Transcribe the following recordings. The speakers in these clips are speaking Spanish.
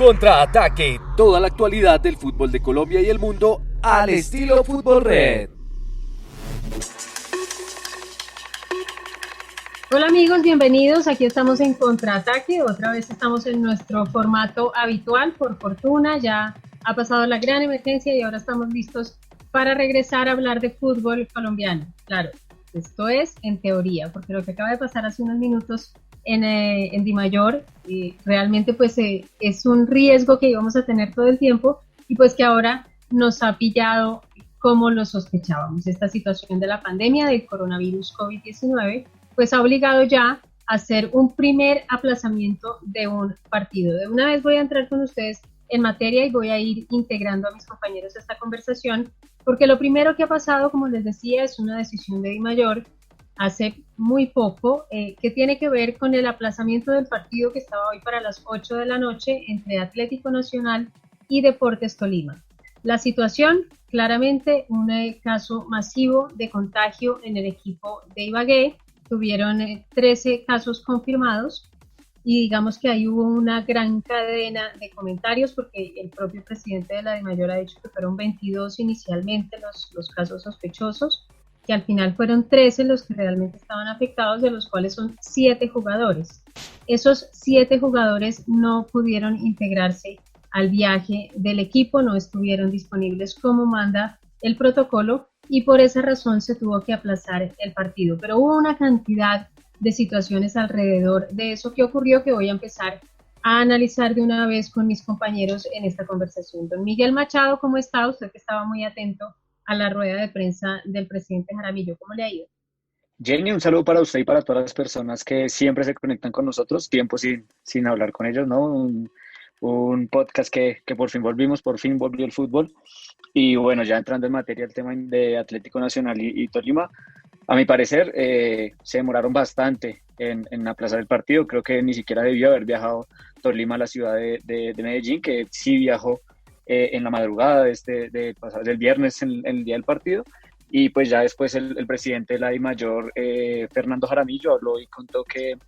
Contraataque, toda la actualidad del fútbol de Colombia y el mundo al estilo Fútbol Red. Hola amigos, bienvenidos. Aquí estamos en Contraataque. Otra vez estamos en nuestro formato habitual. Por fortuna, ya ha pasado la gran emergencia y ahora estamos listos para regresar a hablar de fútbol colombiano. Claro, esto es en teoría, porque lo que acaba de pasar hace unos minutos en Dimayor, realmente pues es un riesgo que íbamos a tener todo el tiempo y pues que ahora nos ha pillado como lo sospechábamos. Esta situación de la pandemia del coronavirus COVID-19 pues ha obligado ya a hacer un primer aplazamiento de un partido. De una vez voy a entrar con ustedes en materia y voy a ir integrando a mis compañeros a esta conversación, porque lo primero que ha pasado, como les decía, es una decisión de Dimayor hace muy poco, que tiene que ver con el aplazamiento del partido que estaba hoy para las 8 de la noche entre Atlético Nacional y Deportes Tolima. La situación, claramente, un caso masivo de contagio en el equipo de Ibagué. Tuvieron 13 casos confirmados y digamos que ahí hubo una gran cadena de comentarios porque el propio presidente de la DIMAYOR ha dicho que fueron 22 inicialmente los casos sospechosos, que al final fueron 13 los que realmente estaban afectados, de los cuales son 7 jugadores. Esos 7 jugadores no pudieron integrarse al viaje del equipo, no estuvieron disponibles como manda el protocolo y por esa razón se tuvo que aplazar el partido. Pero hubo una cantidad de situaciones alrededor de eso que ocurrió que voy a empezar a analizar de una vez con mis compañeros en esta conversación. Don Miguel Machado, ¿cómo está? Usted que estaba muy atento a la rueda de prensa del presidente Jaramillo, ¿cómo le ha ido? Jenny, un saludo para usted y para todas las personas que siempre se conectan con nosotros, tiempo sin hablar con ellos, ¿no? Un podcast que por fin volvimos, por fin volvió el fútbol. Y bueno, ya entrando en materia el tema de Atlético Nacional y Tolima, a mi parecer se demoraron bastante en aplazar el partido. Creo que ni siquiera debió haber viajado Tolima a la ciudad de Medellín, que sí viajó en la madrugada del viernes en el día del partido. Y pues ya después el presidente de la DIMAYOR, Fernando Jaramillo, habló y contó que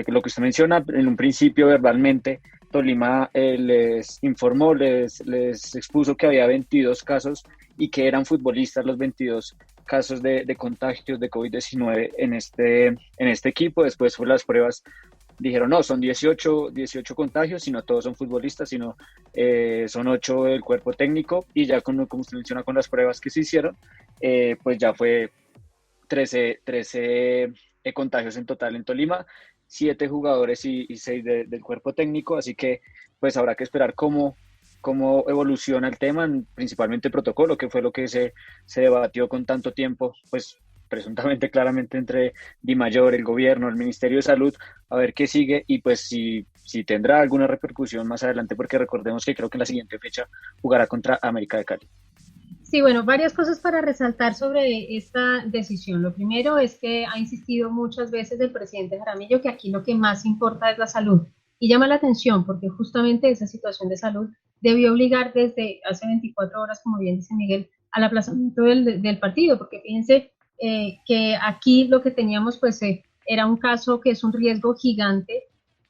lo que usted menciona en un principio verbalmente, Tolima les informó, les expuso que había 22 casos y que eran futbolistas los 22 casos de contagios de COVID-19 en este equipo. Después fue las pruebas, dijeron no, son 18 contagios, y no todos son futbolistas, sino son 8 del cuerpo técnico, y ya como usted menciona con las pruebas que se hicieron, pues ya fue 13 contagios en total en Tolima, 7 jugadores y 6 del cuerpo técnico, así que pues habrá que esperar cómo evoluciona el tema, principalmente el protocolo, que fue lo que se debatió con tanto tiempo, pues presuntamente claramente entre DIMAYOR, el gobierno, el Ministerio de Salud, a ver qué sigue y pues si tendrá alguna repercusión más adelante, porque recordemos que creo que en la siguiente fecha jugará contra América de Cali. Sí, bueno, varias cosas para resaltar sobre esta decisión. Lo primero es que ha insistido muchas veces el presidente Jaramillo que aquí lo que más importa es la salud. Y llama la atención porque justamente esa situación de salud debió obligar desde hace 24 horas, como bien dice Miguel, al aplazamiento del partido, porque fíjense que aquí lo que teníamos pues era un caso que es un riesgo gigante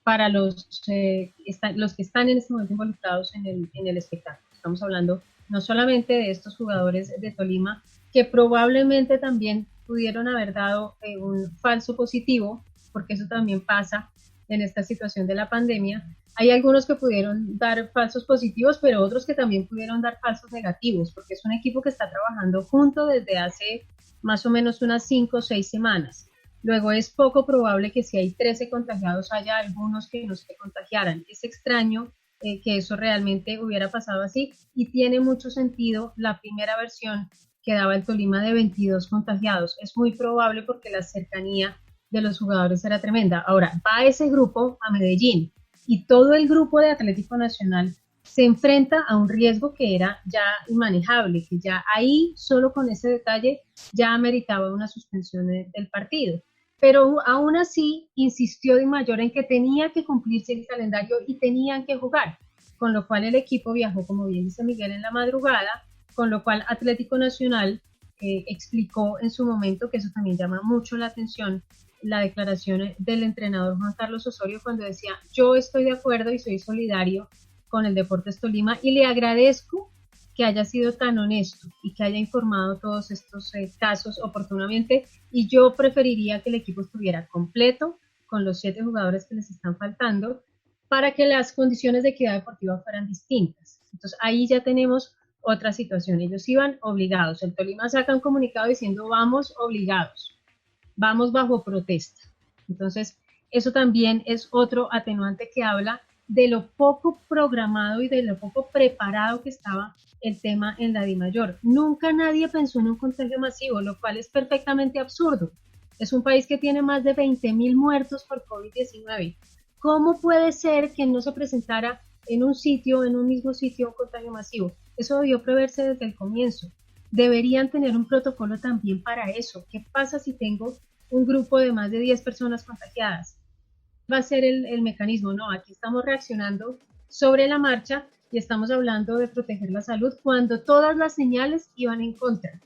para los que están en este momento involucrados en el espectáculo. Estamos hablando no solamente de estos jugadores de Tolima, que probablemente también pudieron haber dado un falso positivo, porque eso también pasa en esta situación de la pandemia. Hay algunos que pudieron dar falsos positivos, pero otros que también pudieron dar falsos negativos, porque es un equipo que está trabajando junto desde hace más o menos unas 5 o 6 semanas. Luego es poco probable que si hay 13 contagiados haya algunos que no se contagiaran. Es extraño que eso realmente hubiera pasado así y tiene mucho sentido la primera versión que daba el Tolima de 22 contagiados. Es muy probable porque la cercanía de los jugadores era tremenda. Ahora, va ese grupo a Medellín y todo el grupo de Atlético Nacional se enfrenta a un riesgo que era ya inmanejable, que ya ahí, solo con ese detalle, ya ameritaba una suspensión del partido. Pero aún así insistió DIMAYOR en que tenía que cumplirse el calendario y tenían que jugar, con lo cual el equipo viajó, como bien dice Miguel, en la madrugada, con lo cual Atlético Nacional explicó en su momento, que eso también llama mucho la atención, la declaración del entrenador Juan Carlos Osorio cuando decía: yo estoy de acuerdo y soy solidario con el Deportes Tolima y le agradezco que haya sido tan honesto y que haya informado todos estos casos oportunamente, y yo preferiría que el equipo estuviera completo con los 7 jugadores que les están faltando para que las condiciones de equidad deportiva fueran distintas. Entonces ahí ya tenemos otra situación. Ellos iban obligados. El Tolima saca un comunicado diciendo: vamos obligados, vamos bajo protesta. Entonces eso también es otro atenuante que habla de lo poco programado y de lo poco preparado que estaba el tema en la DIMAYOR. Nunca nadie pensó en un contagio masivo, lo cual es perfectamente absurdo. Es un país que tiene más de 20.000 muertos por COVID-19. ¿Cómo puede ser que no se presentara en un mismo sitio, un contagio masivo? Eso debió preverse desde el comienzo. Deberían tener un protocolo también para eso. ¿Qué pasa si tengo un grupo de más de 10 personas contagiadas? Va a ser el mecanismo. No, aquí estamos reaccionando sobre la marcha y estamos hablando de proteger la salud cuando todas las señales iban en contra.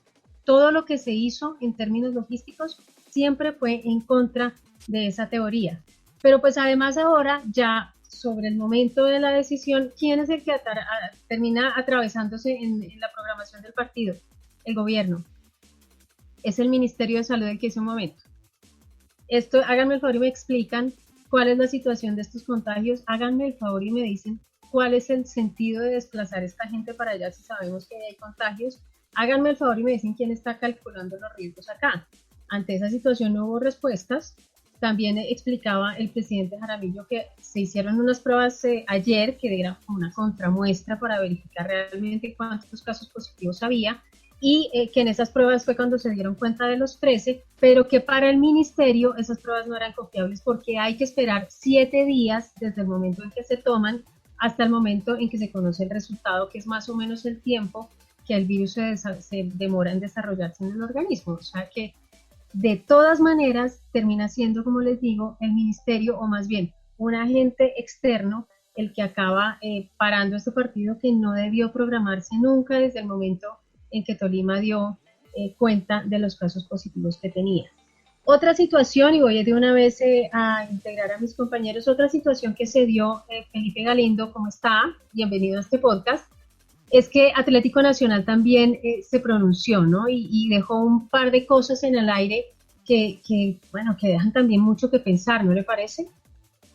Todo lo que se hizo en términos logísticos siempre fue en contra de esa teoría. Pero pues además ahora ya sobre el momento de la decisión, ¿quién es el que termina atravesándose en la programación del partido? El gobierno. Es el Ministerio de Salud el que hizo un momento. Esto, háganme el favor y me explican cuál es la situación de estos contagios, háganme el favor y me dicen cuál es el sentido de desplazar a esta gente para allá si sabemos que hay contagios, háganme el favor y me dicen quién está calculando los riesgos acá. Ante esa situación no hubo respuestas. También explicaba el presidente Jaramillo que se hicieron unas pruebas ayer que era una contramuestra para verificar realmente cuántos casos positivos había, y que en esas pruebas fue cuando se dieron cuenta de los 13, pero que para el ministerio esas pruebas no eran confiables porque hay que esperar 7 días desde el momento en que se toman hasta el momento en que se conoce el resultado, que es más o menos el tiempo que el virus se demora en desarrollarse en el organismo. O sea que de todas maneras termina siendo, como les digo, el ministerio, o más bien un agente externo, el que acaba parando este partido que no debió programarse nunca desde el momento en que Tolima dio cuenta de los casos positivos que tenía. Otra situación, y voy de una vez a integrar a mis compañeros, otra situación que se dio, Felipe Galindo, ¿cómo está? Bienvenido a este podcast. Es que Atlético Nacional también se pronunció, ¿no? Y dejó un par de cosas en el aire que dejan también mucho que pensar, ¿no le parece?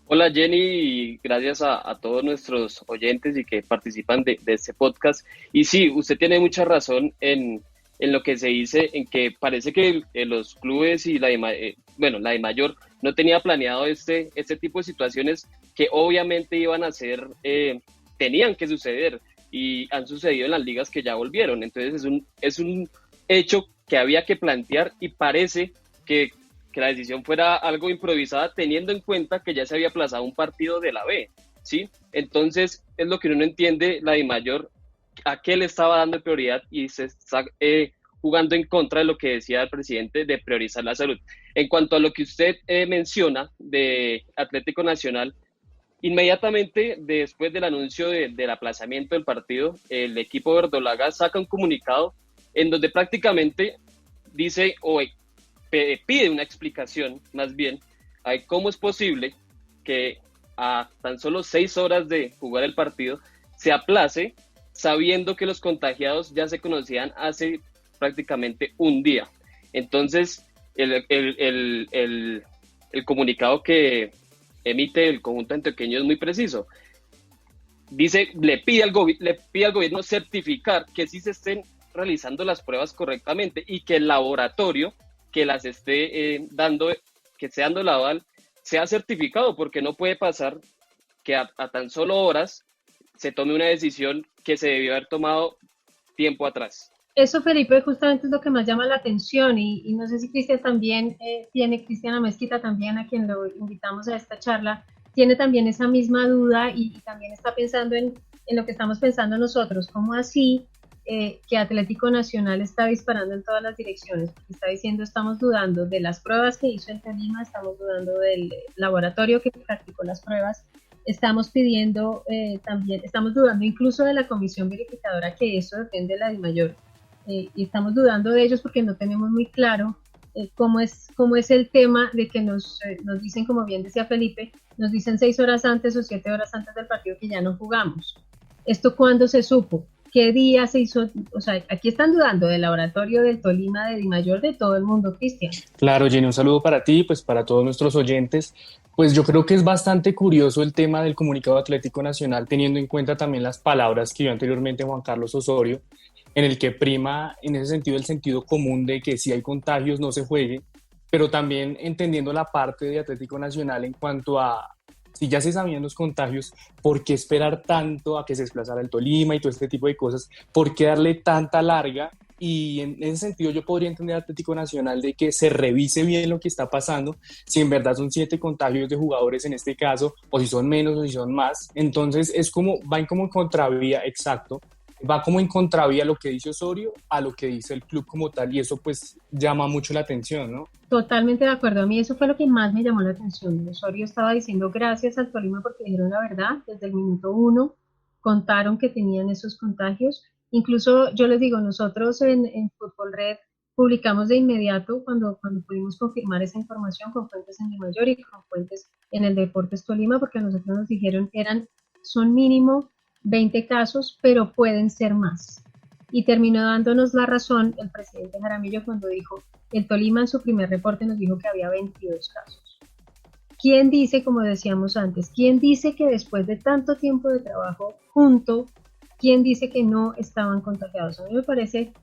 Hola Jenny, y gracias a todos nuestros oyentes y que participan de este podcast. Y sí, usted tiene mucha razón en lo que se dice, en que parece que los clubes y la DIMAYOR no tenía planeado este tipo de situaciones que obviamente iban a ser, tenían que suceder y han sucedido en las ligas que ya volvieron. Entonces es un hecho que había que plantear y parece que la decisión fuera algo improvisada teniendo en cuenta que ya se había aplazado un partido de la B, ¿sí? Entonces es lo que uno no entiende, la DIMAYOR, a qué le estaba dando prioridad y se está jugando en contra de lo que decía el presidente de priorizar la salud. En cuanto a lo que usted menciona de Atlético Nacional, inmediatamente después del anuncio del aplazamiento del partido, el equipo verdolaga saca un comunicado en donde prácticamente dice pide una explicación, más bien, a cómo es posible que a tan solo 6 horas de jugar el partido se aplace, sabiendo que los contagiados ya se conocían hace prácticamente un día. Entonces, el comunicado que emite el conjunto antioqueño es muy preciso. Dice, le pide al gobierno certificar que sí se estén realizando las pruebas correctamente y que el laboratorio que las esté dando, que esté dando el aval, sea certificado, porque no puede pasar que a tan solo horas se tome una decisión que se debió haber tomado tiempo atrás. Eso, Felipe, justamente es lo que más llama la atención, y no sé si Cristian también Cristiana Mezquita también, a quien lo invitamos a esta charla, tiene también esa misma duda y también está pensando en lo que estamos pensando nosotros. ¿Cómo así que Atlético Nacional está disparando en todas las direcciones? Porque está diciendo, estamos dudando de las pruebas que hizo el Tolima, estamos dudando del laboratorio que practicó las pruebas, estamos pidiendo también, estamos dudando incluso de la comisión verificadora, que eso depende de la DIMAYOR, y estamos dudando de ellos porque no tenemos muy claro cómo es el tema de que nos dicen, como bien decía Felipe, nos dicen 6 horas antes o 7 horas antes del partido que ya no jugamos. ¿Esto cuándo se supo? ¿Qué día se hizo? O sea, aquí están dudando del laboratorio del Tolima, de Dimayor, de todo el mundo, Cristian. Claro, Jenny, un saludo para ti, pues para todos nuestros oyentes. Pues yo creo que es bastante curioso el tema del comunicado Atlético Nacional, teniendo en cuenta también las palabras que dio anteriormente Juan Carlos Osorio, en el que prima en ese sentido el sentido común de que si hay contagios no se juegue, pero también entendiendo la parte de Atlético Nacional en cuanto a si ya se sabían los contagios, ¿por qué esperar tanto a que se desplazara el Tolima y todo este tipo de cosas? ¿Por qué darle tanta larga? Y en ese sentido yo podría entender al Atlético Nacional de que se revise bien lo que está pasando, si en verdad son 7 contagios de jugadores en este caso, o si son menos o si son más. Entonces es como, va como en contravía, exacto, va como en contravía lo que dice Osorio a lo que dice el club como tal, y eso pues llama mucho la atención, ¿no? Totalmente de acuerdo. A mí eso fue lo que más me llamó la atención. Osorio estaba diciendo gracias al Tolima porque dijeron la verdad. Desde el minuto 1 contaron que tenían esos contagios. Incluso yo les digo, nosotros en Fútbol Red publicamos de inmediato cuando pudimos confirmar esa información con fuentes en Dimayor y con fuentes en el Deportes Tolima, porque a nosotros nos dijeron son mínimo 20 casos, pero pueden ser más. Y terminó dándonos la razón el presidente Jaramillo cuando dijo, el Tolima en su primer reporte nos dijo que había 22 casos. ¿Quién dice, como decíamos antes, quién dice que después de tanto tiempo de trabajo junto, quién dice que no estaban contagiados? A mí me parece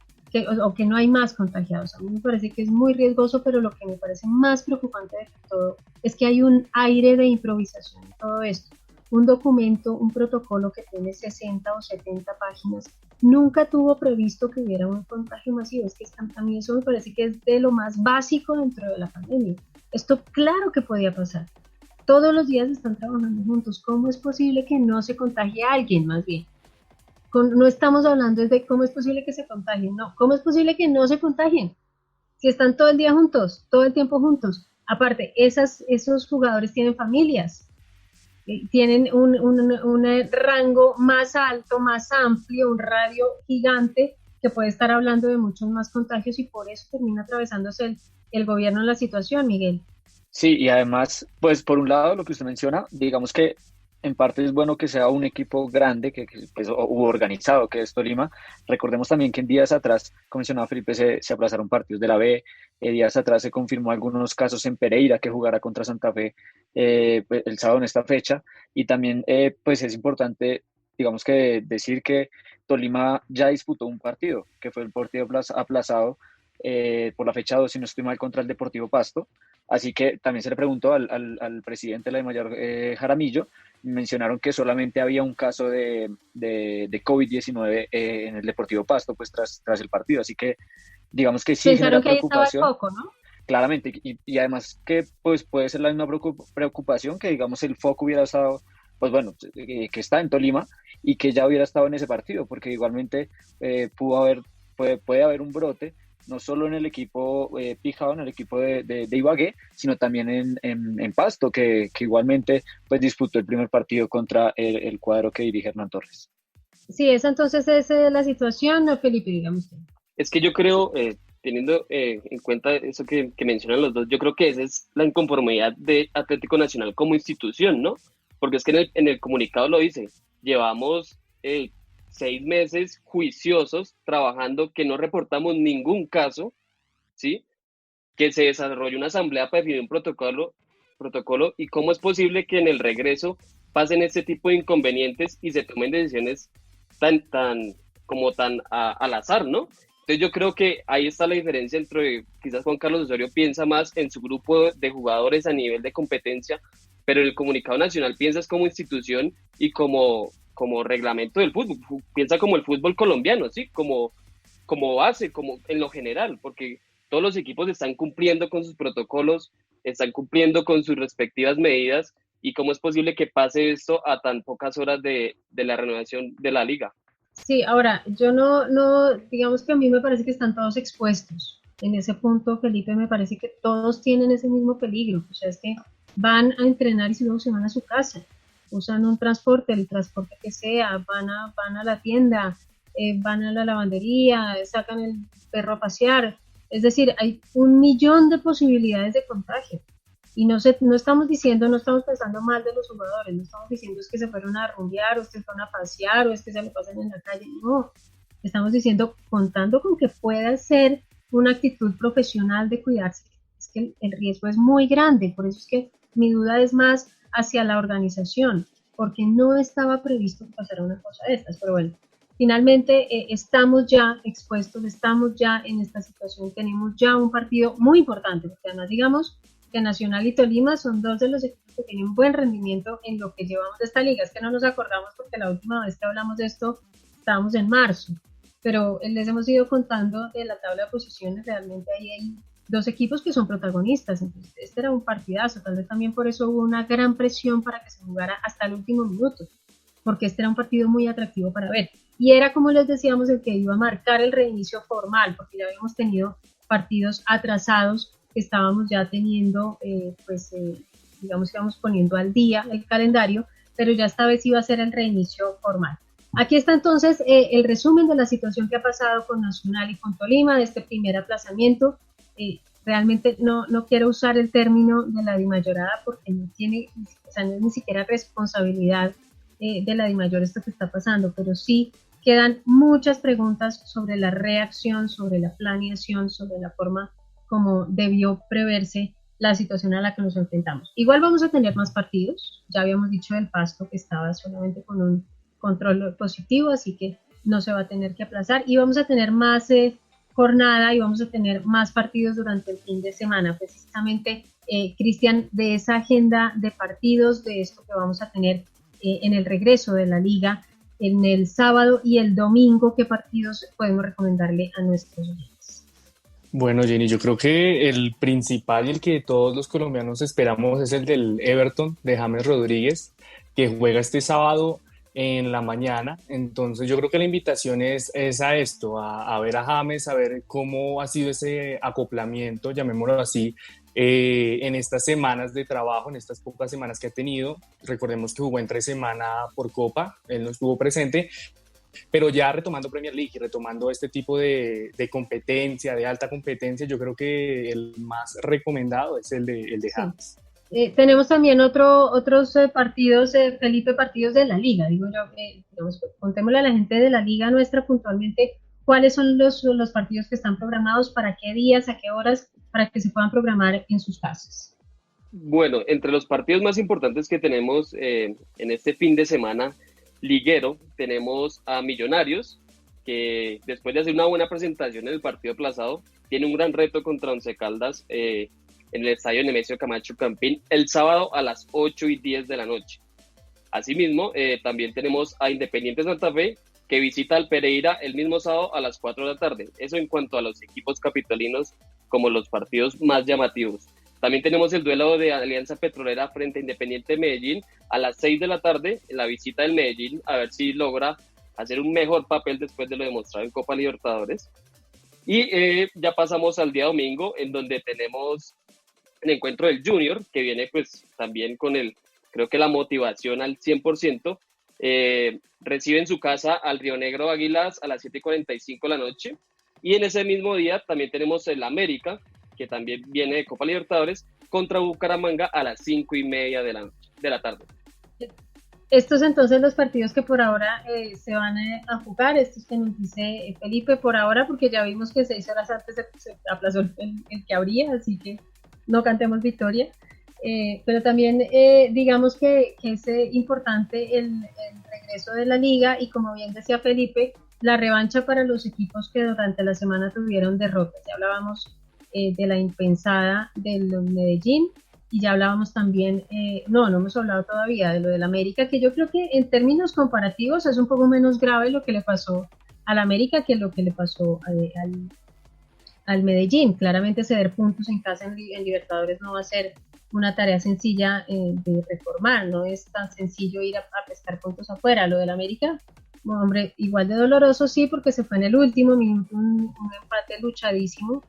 o que no hay más contagiados. A mí me parece que es muy riesgoso, pero lo que me parece más preocupante de todo es que hay un aire de improvisación en todo esto. Un documento, un protocolo que tiene 60 o 70 páginas, nunca tuvo previsto que hubiera un contagio masivo. Es que a mí eso me parece que es de lo más básico dentro de la pandemia. Esto claro que podía pasar. Todos los días están trabajando juntos. ¿Cómo es posible que no se contagie a alguien más bien? No estamos hablando de cómo es posible que se contagien, no. ¿Cómo es posible que no se contagien? Si están todo el día juntos, todo el tiempo juntos. Aparte, esos jugadores tienen familias. Tienen un rango más alto, más amplio, un radio gigante que puede estar hablando de muchos más contagios y por eso termina atravesándose el gobierno en la situación, Miguel. Sí, y además, pues por un lado, lo que usted menciona, digamos que en parte es bueno que sea un equipo grande pues, u organizado, que es Tolima. Recordemos también que en días atrás, como mencionaba Felipe, se aplazaron partidos de la B. Días atrás se confirmó algunos casos en Pereira, que jugará contra Santa Fe el sábado en esta fecha. Y también, pues es importante, digamos que decir que Tolima ya disputó un partido, que fue el partido aplazado por la fecha 2, si no estoy mal, contra el Deportivo Pasto. Así que también se le preguntó al presidente de la Dimayor, Jaramillo. Mencionaron que solamente había un caso de COVID-19 en el Deportivo Pasto, pues tras el partido. Así que digamos que sí genera preocupación. Pensaron que ahí estaba el foco, ¿no? Claramente, y además que pues puede ser la misma preocupación que digamos el foco hubiera estado, pues bueno, que está en Tolima y que ya hubiera estado en ese partido, porque igualmente puede haber un brote no solo en el equipo Pijao, en el equipo de Ibagué, sino también en Pasto, que igualmente pues disputó el primer partido contra el cuadro que dirige Hernán Torres. Sí, esa entonces es la situación, ¿no, Felipe? Digamos. Es que yo creo, teniendo en cuenta eso que mencionan los dos, yo creo que esa es la inconformidad de Atlético Nacional como institución, ¿no? Porque es que en el comunicado lo dice, llevamos 6 meses juiciosos trabajando, que no reportamos ningún caso, ¿sí? Que se desarrolle una asamblea para definir un protocolo, y cómo es posible que en el regreso pasen este tipo de inconvenientes y se tomen decisiones tan al azar, ¿no? Entonces yo creo que ahí está la diferencia entre, quizás Juan Carlos Osorio piensa más en su grupo de jugadores a nivel de competencia, pero el comunicado nacional piensa como institución y como reglamento del fútbol, piensa como el fútbol colombiano, ¿sí? Como base, como en lo general, porque todos los equipos están cumpliendo con sus protocolos, están cumpliendo con sus respectivas medidas, y cómo es posible que pase esto a tan pocas horas de la renovación de la liga. Sí, ahora, yo no, digamos que a mí me parece que están todos expuestos. En ese punto, Felipe, me parece que todos tienen ese mismo peligro. O sea, es que van a entrenar y luego se van a su casa. Usan un transporte, el transporte que sea, van a la tienda, van a la lavandería, sacan el perro a pasear. Es decir, hay 1.000.000 de posibilidades de contagio. Y no estamos diciendo, no estamos pensando mal de los jugadores, no estamos diciendo es que se fueron a rumbear, o es que se fueron a pasear, o es que se lo pasan en la calle. No, estamos diciendo, contando con que pueda ser una actitud profesional de cuidarse, es que el riesgo es muy grande. Por eso es que mi duda es más hacia la organización, porque no estaba previsto que pasara una cosa de estas. Pero bueno, finalmente estamos ya expuestos, estamos ya en esta situación, tenemos ya un partido muy importante, porque además digamos que Nacional y Tolima son dos de los equipos que tienen buen rendimiento en lo que llevamos de esta liga. Es que no nos acordamos porque la última vez que hablamos de esto estábamos en marzo, pero les hemos ido contando de la tabla de posiciones. Realmente ahí hay dos equipos que son protagonistas. Entonces este era un partidazo, tal vez también por eso hubo una gran presión para que se jugara hasta el último minuto, porque este era un partido muy atractivo para ver, y era, como les decíamos, el que iba a marcar el reinicio formal, porque ya habíamos tenido partidos atrasados que estábamos ya teniendo, digamos que íbamos poniendo al día el calendario, pero ya esta vez iba a ser el reinicio formal. Aquí está entonces el resumen de la situación que ha pasado con Nacional y con Tolima, de este primer aplazamiento. Realmente no quiero usar el término de la Dimayorada porque no tiene, o sea, no es ni siquiera responsabilidad de la Dimayor esto que está pasando, pero sí quedan muchas preguntas sobre la reacción, sobre la planeación, sobre la forma como debió preverse la situación a la que nos enfrentamos. Igual vamos a tener más partidos, ya habíamos dicho del Pasto que estaba solamente con un control positivo, así que no se va a tener que aplazar, y vamos a tener más jornada y vamos a tener más partidos durante el fin de semana. Precisamente, Cristian, de esa agenda de partidos, de esto que vamos a tener en el regreso de la liga, en el sábado y el domingo, ¿qué partidos podemos recomendarle a nuestros oyentes? Bueno, Jenny, yo creo que el principal y el que todos los colombianos esperamos es el del Everton de James Rodríguez, que juega este sábado en la mañana. Entonces yo creo que la invitación es a esto, a ver a James, a ver cómo ha sido ese acoplamiento, llamémoslo así, en estas semanas de trabajo, en estas pocas semanas que ha tenido. Recordemos que jugó entre semana por Copa, él no estuvo presente, pero ya retomando Premier League y retomando este tipo de competencia, de alta competencia, yo creo que el más recomendado es el de James. Tenemos también otros partidos, Felipe, partidos de la liga, digo yo, digamos, contémosle a la gente de la liga nuestra puntualmente cuáles son los partidos que están programados, para qué días, a qué horas, para que se puedan programar en sus casas. Bueno, entre los partidos más importantes que tenemos en este fin de semana liguero, tenemos a Millonarios, que después de hacer una buena presentación en el partido aplazado, tiene un gran reto contra Once Caldas en el estadio Nemesio Camacho Campín el sábado a las 8:10 de la noche. Asimismo, también tenemos a Independiente Santa Fe, que visita al Pereira el mismo sábado a las 4 de la tarde. Eso en cuanto a los equipos capitalinos como los partidos más llamativos. También tenemos el duelo de Alianza Petrolera frente a Independiente Medellín a las 6 de la tarde, en la visita del Medellín, a ver si logra hacer un mejor papel después de lo demostrado en Copa Libertadores. Y ya pasamos al día domingo, en donde tenemos el encuentro del Junior, que viene pues también con creo que la motivación al 100%. Recibe en su casa al Río Negro Águilas a las 7:45 de la noche. Y en ese mismo día también tenemos el América, que también viene de Copa Libertadores, contra Bucaramanga a las 5:30 de la tarde. Estos entonces los partidos que por ahora se van a jugar, estos que nos dice Felipe por ahora, porque ya vimos que 6 horas antes se aplazó el que habría, así que no cantemos victoria. Pero también digamos que es importante el regreso de la liga, y como bien decía Felipe, la revancha para los equipos que durante la semana tuvieron derrotas. Ya hablábamos de la impensada del Medellín, y ya hablábamos también, no hemos hablado todavía de lo del América, que yo creo que en términos comparativos es un poco menos grave lo que le pasó al América que lo que le pasó al Medellín. Claramente ceder puntos en casa en Libertadores no va a ser una tarea sencilla de reformar, no es tan sencillo ir a pescar puntos afuera. Lo del América, hombre, igual de doloroso sí, porque se fue en el último minuto, un empate luchadísimo,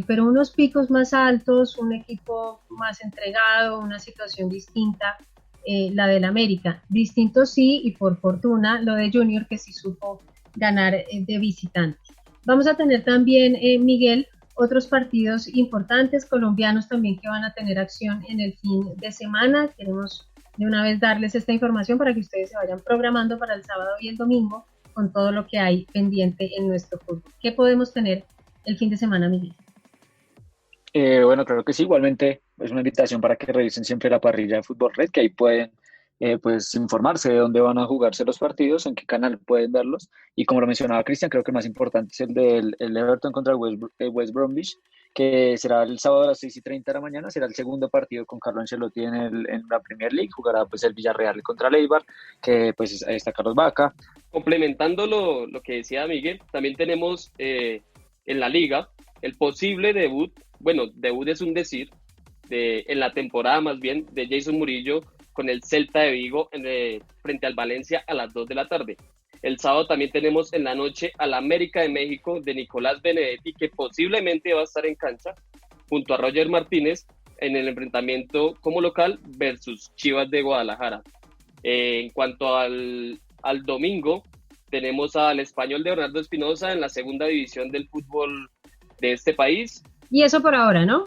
pero unos picos más altos, un equipo más entregado, una situación distinta, la del América. Distinto sí, y por fortuna, lo de Junior, que sí supo ganar de visitante. Vamos a tener también, Miguel, otros partidos importantes colombianos también que van a tener acción en el fin de semana. Queremos de una vez darles esta información para que ustedes se vayan programando para el sábado y el domingo con todo lo que hay pendiente en nuestro fútbol. ¿Qué podemos tener el fin de semana, Miguel? Bueno, claro que sí. Igualmente es una invitación para que revisen siempre la parrilla de Fútbol Red, que ahí pueden pues informarse de dónde van a jugarse los partidos, en qué canal pueden verlos. Y como lo mencionaba Cristian, creo que el más importante es el del el Everton contra el West Bromwich, que será el sábado a las 6:30 de la mañana. Será el segundo partido con Carlo Ancelotti en la Premier League. Jugará pues el Villarreal contra el Eibar, que pues ahí está Carlos Vaca. Complementando lo que decía Miguel, también tenemos en la liga el posible debut, bueno, debut es un decir, en la temporada más bien, de Jason Murillo con el Celta de Vigo frente al Valencia a las 2 de la tarde. El sábado también tenemos en la noche al América de México de Nicolás Benedetti, que posiblemente va a estar en cancha junto a Roger Martínez en el enfrentamiento como local versus Chivas de Guadalajara. En cuanto al domingo, tenemos al Español de Bernardo Espinosa en la segunda división del fútbol de este país. Y eso por ahora, ¿no?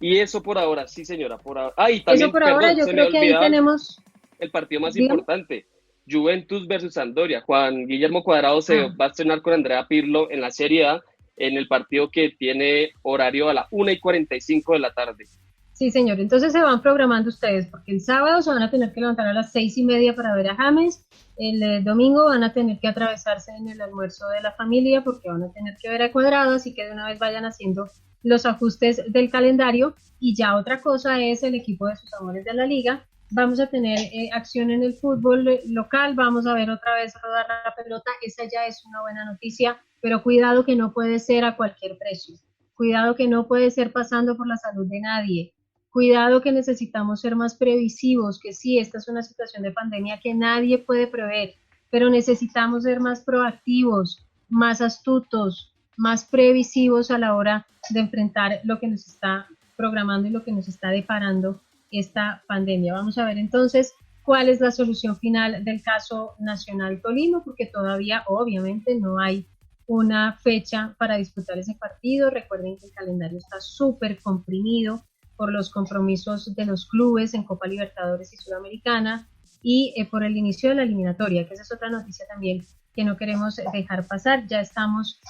Y eso por ahora, sí señora, por ahora. Ah, y también, eso por ahora, yo creo que ahí tenemos el partido más importante, Juventus versus Sampdoria. Juan Guillermo Cuadrado se va a estrenar con Andrea Pirlo en la Serie A, en el partido que tiene horario a las 1:45 de la tarde. Sí, señor. Entonces se van programando ustedes, porque el sábado se van a tener que levantar a las 6:30 para ver a James. El domingo van a tener que atravesarse en el almuerzo de la familia porque van a tener que ver a Cuadrado, así que de una vez vayan haciendo los ajustes del calendario. Y ya otra cosa es el equipo de sus amores de la liga. Vamos a tener acción en el fútbol local, vamos a ver otra vez rodar la pelota. Esa ya es una buena noticia, pero cuidado que no puede ser a cualquier precio. Cuidado que no puede ser pasando por la salud de nadie. Cuidado que necesitamos ser más previsivos, que sí, esta es una situación de pandemia que nadie puede prever, pero necesitamos ser más proactivos, más astutos, más previsivos a la hora de enfrentar lo que nos está programando y lo que nos está deparando esta pandemia. Vamos a ver entonces cuál es la solución final del caso Nacional Tolima, porque todavía obviamente no hay una fecha para disputar ese partido. Recuerden que el calendario está súper comprimido por los compromisos de los clubes en Copa Libertadores y Sudamericana y por el inicio de la eliminatoria, que esa es otra noticia también que no queremos dejar pasar. Ya estamos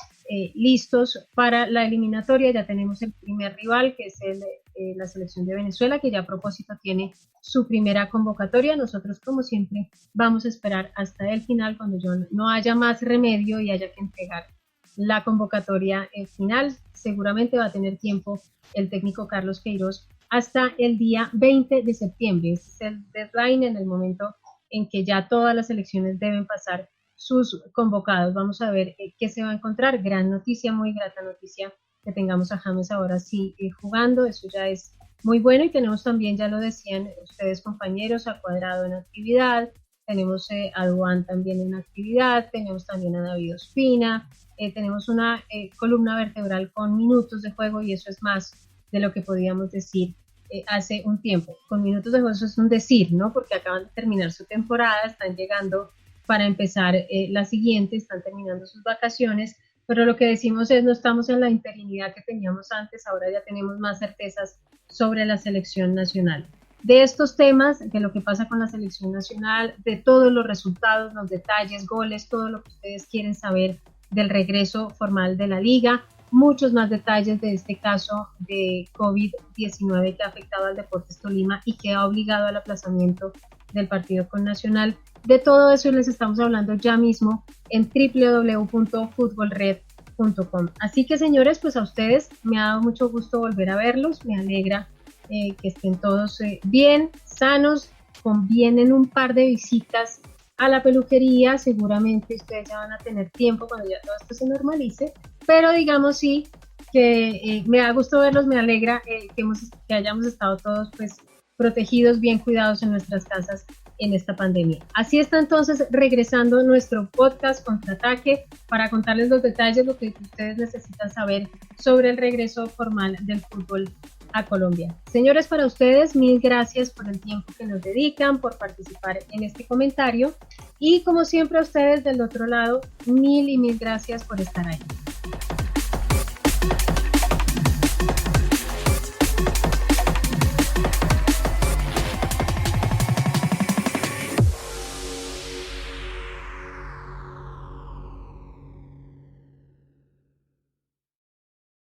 listos para la eliminatoria, ya tenemos el primer rival, que es la selección de Venezuela, que ya a propósito tiene su primera convocatoria. Nosotros, como siempre, vamos a esperar hasta el final, cuando no haya más remedio y haya que entregar la convocatoria final. Seguramente va a tener tiempo el técnico Carlos Queiroz hasta el día 20 de septiembre. Ese es el deadline, en el momento en que ya todas las selecciones deben pasar sus convocados. Vamos a ver qué se va a encontrar. Gran noticia, muy grata noticia que tengamos a James ahora sí jugando. Eso ya es muy bueno. Y tenemos también, ya lo decían ustedes compañeros, a Cuadrado en actividad, tenemos a Duan también en actividad, tenemos también a David Ospina, tenemos una columna vertebral con minutos de juego, y eso es más de lo que podíamos decir hace un tiempo. Con minutos de juego eso es un decir, ¿no? Porque acaban de terminar su temporada, están llegando para empezar la siguiente, están terminando sus vacaciones, pero lo que decimos es, no estamos en la interinidad que teníamos antes, ahora ya tenemos más certezas sobre la selección nacional. De estos temas, de lo que pasa con la selección nacional, de todos los resultados, los detalles, goles, todo lo que ustedes quieren saber del regreso formal de la liga, muchos más detalles de este caso de COVID-19 que ha afectado al Deportes Tolima y que ha obligado al aplazamiento del partido con Nacional. De todo eso les estamos hablando ya mismo en www.futbolred.com. Así que, señores, pues a ustedes me ha dado mucho gusto volver a verlos, me alegra que estén todos bien, sanos, convienen un par de visitas a la peluquería. Seguramente ustedes ya van a tener tiempo cuando ya todo esto se normalice, pero digamos sí que me da gusto verlos, me alegra que hayamos estado todos pues protegidos, bien cuidados en nuestras casas en esta pandemia. Así está entonces regresando nuestro podcast Contraataque para contarles los detalles, lo que ustedes necesitan saber sobre el regreso formal del fútbol a Colombia. Señores, para ustedes, mil gracias por el tiempo que nos dedican, por participar en este comentario, y como siempre a ustedes del otro lado, mil y mil gracias por estar ahí.